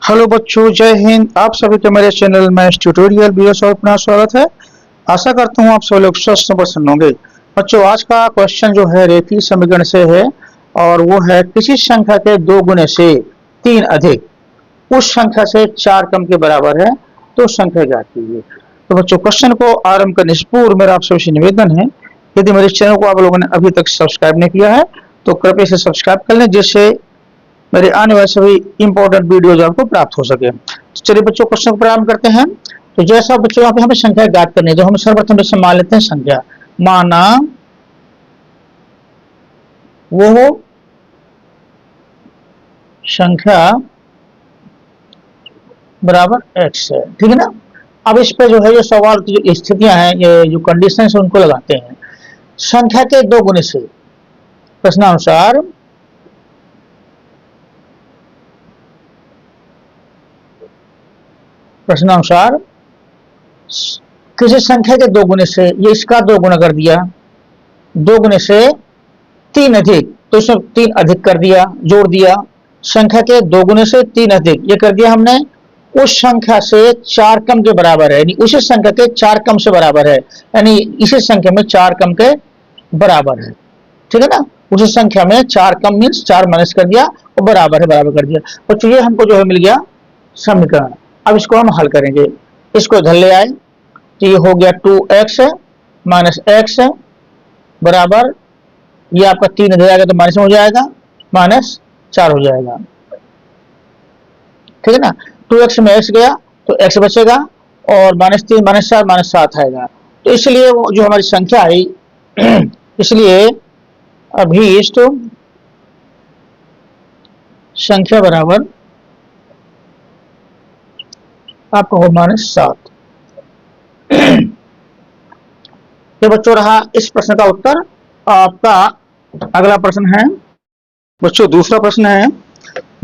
Hello बच्चों, जय हिंद। आप सभी का मेरे चैनल में ट्यूटोरियल वीडियोस और अपना स्वागत है। आशा करता हूँ आप सब लोग स्वस्थ और प्रसन्न होंगे। बच्चों, आज का क्वेश्चन जो है रेखीय समीकरण से है और वो है किसी संख्या के 2 गुने से 3 अधिक उस संख्या से 4 कम के बराबर है तो संख्या ज्ञात कीजिए। तो बच्चों, क्वेश्चन को आरंभ करने से पूर्व मेरा आप सबसे निवेदन है, यदि मेरे चैनल को आप लोगों ने अभी तक सब्सक्राइब नहीं किया है तो कृपया इसे सब्सक्राइब कर लें, जिससे मेरे आने वाले सभी इंपॉर्टेंट वीडियोज आपको प्राप्त हो सके। चलिए बच्चों, क्वेश्चन को प्रारंभ करते हैं। तो जैसा बच्चों यहाँ पे हमें संख्या ज्ञात करनी है, तो हम सर्वप्रथम जैसे मान लेते हैं संख्या, माना वो संख्या बराबर x है, ठीक है ना। अब इस पे जो है ये सवाल की जो स्थितियां हैं, ये जो कंडीशन है उनको लगाते हैं। संख्या के 2 गुने से प्रश्नानुसार किसी संख्या के 2 गुने से, ये इसका 2 गुना कर दिया, 2 गुने से 3 अधिक, तो इसमें 3 अधिक कर दिया, जोड़ दिया। संख्या के 2 गुने से 3 अधिक ये कर दिया हमने, उस संख्या से 4 कम के बराबर है, यानी उसी संख्या के 4 कम से बराबर है, यानी इसी संख्या में 4 कम के बराबर है, ठीक है ना। उसी संख्या में 4 कम मीन्स 4 माइनस कर दिया और बराबर है, बराबर कर दिया। तो ये हमको जो है मिल गया समीकरण। अब इसको हम हल करेंगे, इसको इधर ले आए तो ये हो गया 2x माइनस एक्स बराबर, ये आपका 3 इधर आएगा तो माइनस में हो जाएगा, माइनस 4 हो जाएगा, ठीक है ना। 2x में x गया तो x बचेगा और माइनस 3 माइनस 4 माइनस 7 आएगा। तो इसलिए वो जो हमारी संख्या आई इसलिए अभीष्ट संख्या बराबर आपका हो -7। ये बच्चों रहा इस प्रश्न का उत्तर। आपका अगला प्रश्न है बच्चों, दूसरा प्रश्न है,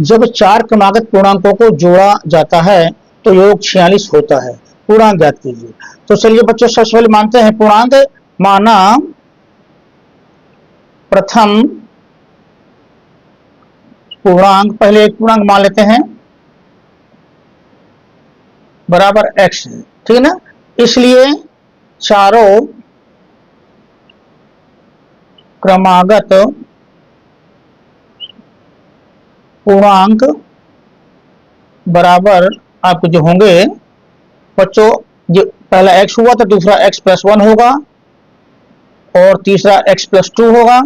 जब 4 क्रमागत पूर्णांकों को जोड़ा जाता है तो योग 46 होता है, पूर्णांक ज्ञात कीजिए। तो चलिए बच्चों, सबसे पहले मानते हैं पूर्णांक। माना प्रथम पूर्णांक, पहले एक पूर्णांक मान लेते हैं बराबर x है, ठीक है ना। इसलिए चारों क्रमागत पूर्णांक बराबर आपको जो होंगे बच्चों, जो पहला x हुआ तो दूसरा x प्लस 1 होगा और तीसरा x प्लस 2 होगा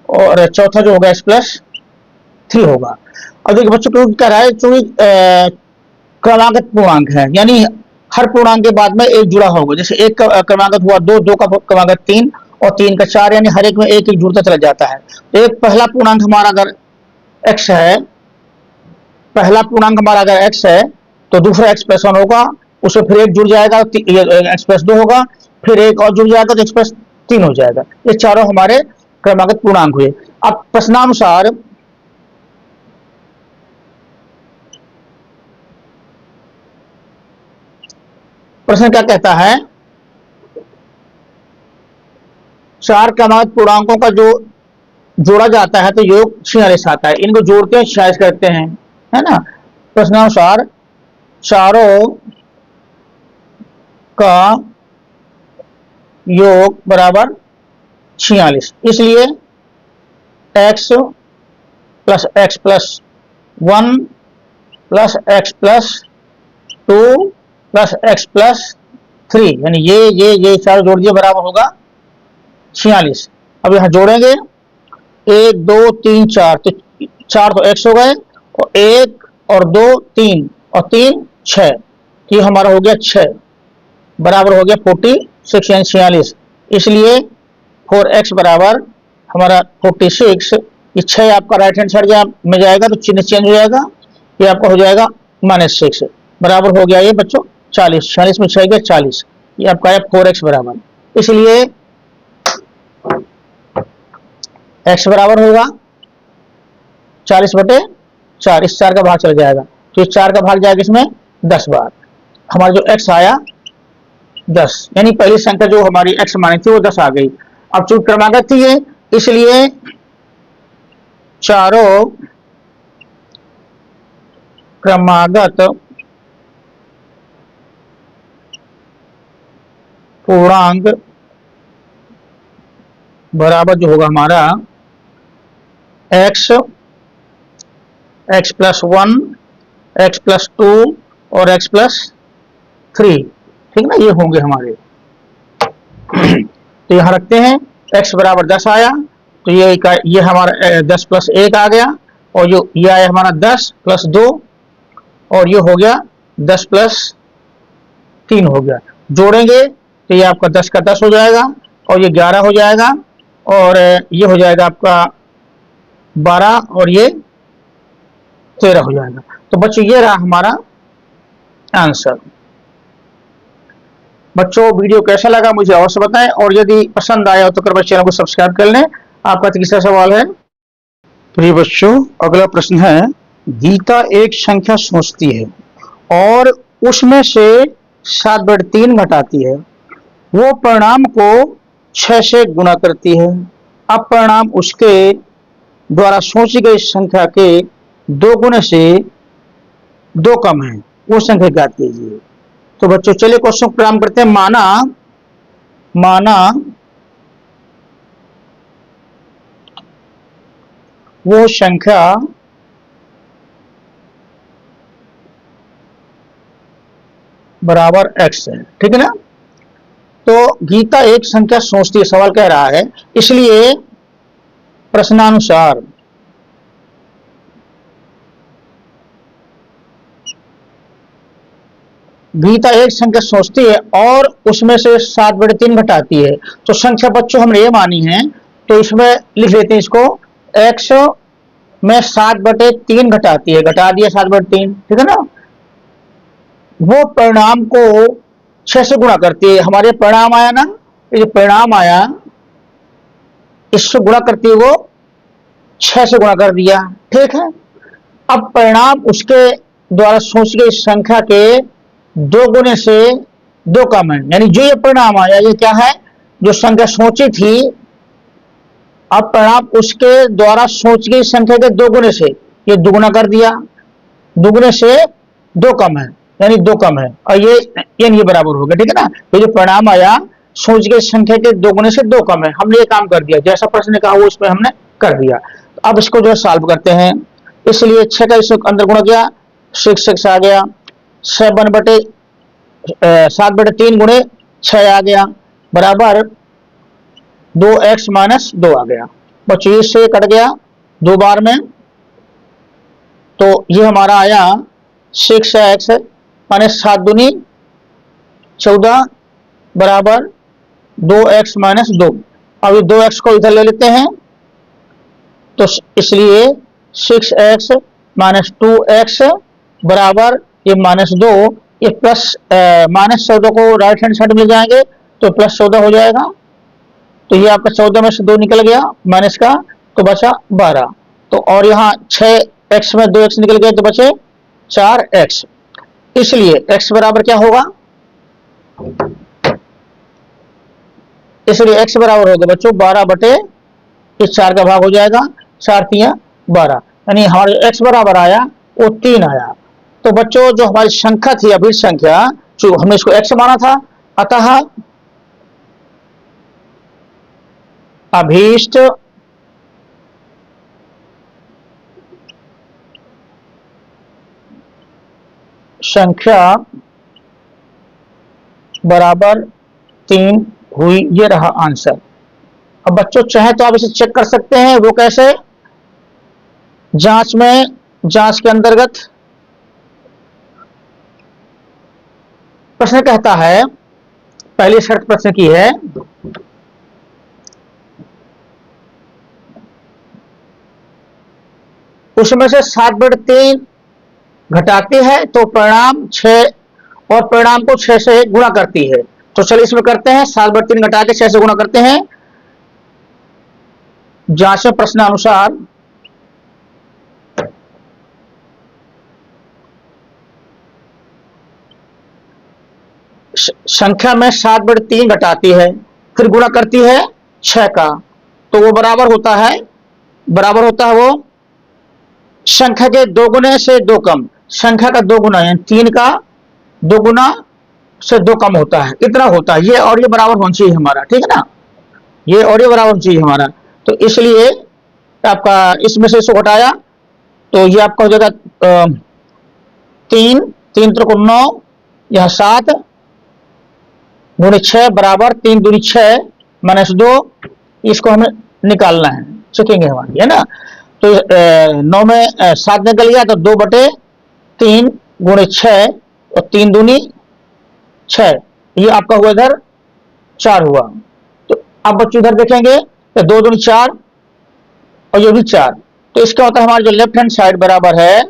और चौथा जो होगा x प्लस 3 होगा। अब देखिए बच्चों, क्योंकि क्या है, चूंकि क्रमागत पूर्णांक है, यानी हर पूर्णांक के बाद में एक जुड़ा होगा। जैसे एक का क्रमागत हुआ 2, 2 का क्रमागत 3 और 3 का 4, यानी हर एक में एक एक जुड़ता चला जाता है। एक पहला पूर्णांक हमारा अगर x है, पहला पूर्णांक हमारा अगर x है तो दूसरा x प्लस 1 होगा, उसमें फिर एक जुड़ जाएगा, x प्लस 2 होगा, फिर एक और जुड़ जाएगा तो x प्लस 3 हो जाएगा। ये चारों हमारे क्रमागत पूर्णांक हुए। अब प्रश्नानुसार प्रश्न क्या कहता है, 4 क्रमागत पूर्णांकों का जो जोड़ा जाता है तो योग 46 आता है। इनको जोड़ते हैं 46 करते हैं, है ना। प्रश्नानुसार चारों का योग बराबर 46, इसलिए x plus x plus 1 plus x plus 2 plus x plus 3, यानी ये चारों जोड़ दिए बराबर होगा 46। अब यहां जोड़ेंगे 1 2 3 4, तो 4 तो x हो गए और 1 और 2 3 और 3 6, ये हमारा हो गया 6 बराबर हो गया 46 यानी 46। इसलिए 4x बराबर हमारा 46, ये 6 आपका राइट हैंड साइड में जाएगा तो चिन्ह चेंज हो जाएगा, ये आपका हो जाएगा -6 बराबर हो गया ये बच्चों 40। 46 में 6 गया 40, ये आपका है 4x बराबर। इसलिए x बराबर होगा 40/4, इस 4 का भाग चला जाएगा तो इस 4 का भाग जाएगा इसमें 10 बार। हमारा जो x आया 10, यानी पहली संख्या जो हमारी x मानी थी वो 10 आ गई। अब चूंकि क्रमागत थी ये, इसलिए चारों क्रमागत पूर्णांक बराबर जो होगा हमारा x, x+1, x+2 और x+3, ठीक ना, ये होंगे हमारे। तो यहां रखते हैं, x बराबर 10 आया, तो ये हमारा 10 + 1 आ गया, और जो ये आया हमारा 10 + 2, और ये हो गया 10 + 3 हो गया। जोड़ेंगे तो ये आपका 10 का 10 हो जाएगा, और ये 11 हो जाएगा, और ये हो जाएगा आपका 12, और ये 13 हो जाएगा। तो बच्चों ये रहा हमारा आंसर। बच्चों वीडियो कैसा लगा मुझे अवश्य बताएं, और यदि पसंद आया हो तो कृपया चैनल को सब्सक्राइब कर लें। आपका तीसरा सवाल है, प्रिय बच्चों अगला प्रश्न है, गीता एक संख्या सोचती है और उसमें से 7/3 घटाती है। वो परिणाम को 6 से गुणा करती है। अब परिणाम उसके द्वारा सोची गई संख्या के 2 गुने से 2 कम है, वो संख्या ज्ञात कीजिए। तो बच्चों चलिए क्वेश्चन को प्रारंभ करते हैं। माना वो संख्या बराबर x है, ठीक है ना। तो गीता एक संख्या सोचती है, सवाल कह रहा है, इसलिए प्रश्नानुसार गीता एक संख्या सोचती है और उसमें से 7/3 घटाती है। तो संख्या बच्चों हमने ये मानी है, तो इसमें लिख लेते हैं इसको, x में 7/3 घटाती है, घटा दिया 7/3, ठीक है ना। वो परिणाम को 6 से गुणा करती है। हमारे परिणाम आया ना, ये परिणाम आया, इससे गुणा करती है, वो 6 से गुणा कर दिया, ठीक है। अब परिणाम उसके द्वारा सोची गई संख्या के 2 गुने से 2 कम है, यानी जो ये परिणाम आया ये क्या है, जो संख्या सोची थी, अब परिणाम उसके द्वारा सोची गई संख्या के 2 गुने से ये दुगुना कर दिया, दुगुने से 2 कम है, यानी 2 कम है, और ये बराबर हो गया, ठीक है ना। ये जो परिणाम आया सोच गई संख्या के 2 गुने से 2 कम है, हमने ये काम कर दिया, जैसा प्रश्न कहा वो इसमें हमने कर दिया। तो अब इसको जो है सॉल्व करते हैं, इसलिए 6 का इसको अंदर गुणा किया, 6 आ गया, 7/3 गुणे 6 आ गया, बराबर 2x - 2 आ गया। बच्चों से कट गया 2 बार में, तो ये हमारा आया 6x - 7 दूनी 14 बराबर 2x - 2। अब ये 2x को इधर ले लेते हैं, तो इसलिए 6x - 2x बराबर ये -2, ये -14 को राइट हैंड साइड में ले जाएंगे तो +14 हो जाएगा। तो ये आपका 14 में से 2 निकल गया माइनस का, तो बचा 12। तो और यहाँ 6x में 2x निकल गया, तो बचे 4x। इसलिए x बराबर क्या होगा, इसलिए x बराबर होगा बच्चों 12/4 का भाग हो जाएगा, 4 × 12, यानी हमारे x बराबर आया वो 3 आया। तो बच्चों जो हमारी संख्या थी, अभी संख्या जो हमने इसको x माना था, अतः अभीष्ट संख्या बराबर 3 हुई, ये रहा आंसर। अब बच्चों चाहे तो आप इसे चेक कर सकते हैं, वो कैसे, जांच के अंतर्गत प्रश्न कहता है, पहली शर्त प्रश्न की है, उसमें से 7/3 घटाती है तो परिणाम 6, और परिणाम को 6 से गुणा करती है। तो चलिए इसमें करते हैं, 7/3 घटा के 6 से गुणा करते हैं। जांच में प्रश्न अनुसार संख्या में 7/3 घटाती है, फिर गुणा करती है 6 का, तो वो बराबर होता है वो संख्या के 2 गुने से 2 कम। संख्या का 2 गुना, यानी 3 का 2 गुना से 2 कम होता है, इतना होता है। ये और ये बराबर होना चाहिए हमारा, ठीक है ना, ये और ये बराबर होना चाहिए हमारा। तो इसलिए आपका इसमें से इसको घटाया तो ये आपका हो जाएगा 3 3 त्रिक 9, यह 7 गुणे 6 बराबर 3 दूनी 6 माइनस 2, इसको हमें निकालना है, चेकिंग है हमारी, है ना। तो 9 में 7 निकल गया तो 2/3 गुणे 6 और 3 दूनी 6, ये आपका हुआ इधर 4 हुआ। तो अब बच्चों इधर देखेंगे तो 2 दूनी 4 और ये भी 4, तो इसका मतलब हमारा जो लेफ्ट हैंड साइड बराबर है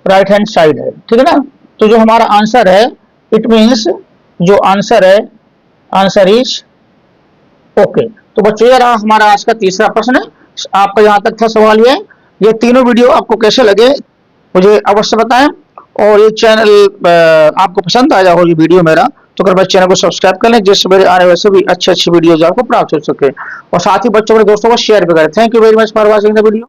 राइट हैंड साइड है, ठीक है ना। तो जो हमारा आंसर है, इट मीन्स जो आंसर है, आंसर इज ओके। तो बच्चों ये रहा हमारा आज का तीसरा प्रश्न। आपका यहां तक था सवाल। ये तीनों वीडियो आपको कैसे लगे मुझे अवश्य बताएं, और ये चैनल आपको पसंद आया हो ये वीडियो मेरा, तो कृपया चैनल को सब्सक्राइब कर लें, जिससे मेरे आने वाले भी अच्छी वीडियोज आपको प्राप्त हो सके, और साथ ही बच्चों के दोस्तों को शेयर भी करें। Thank you very much for watching the video.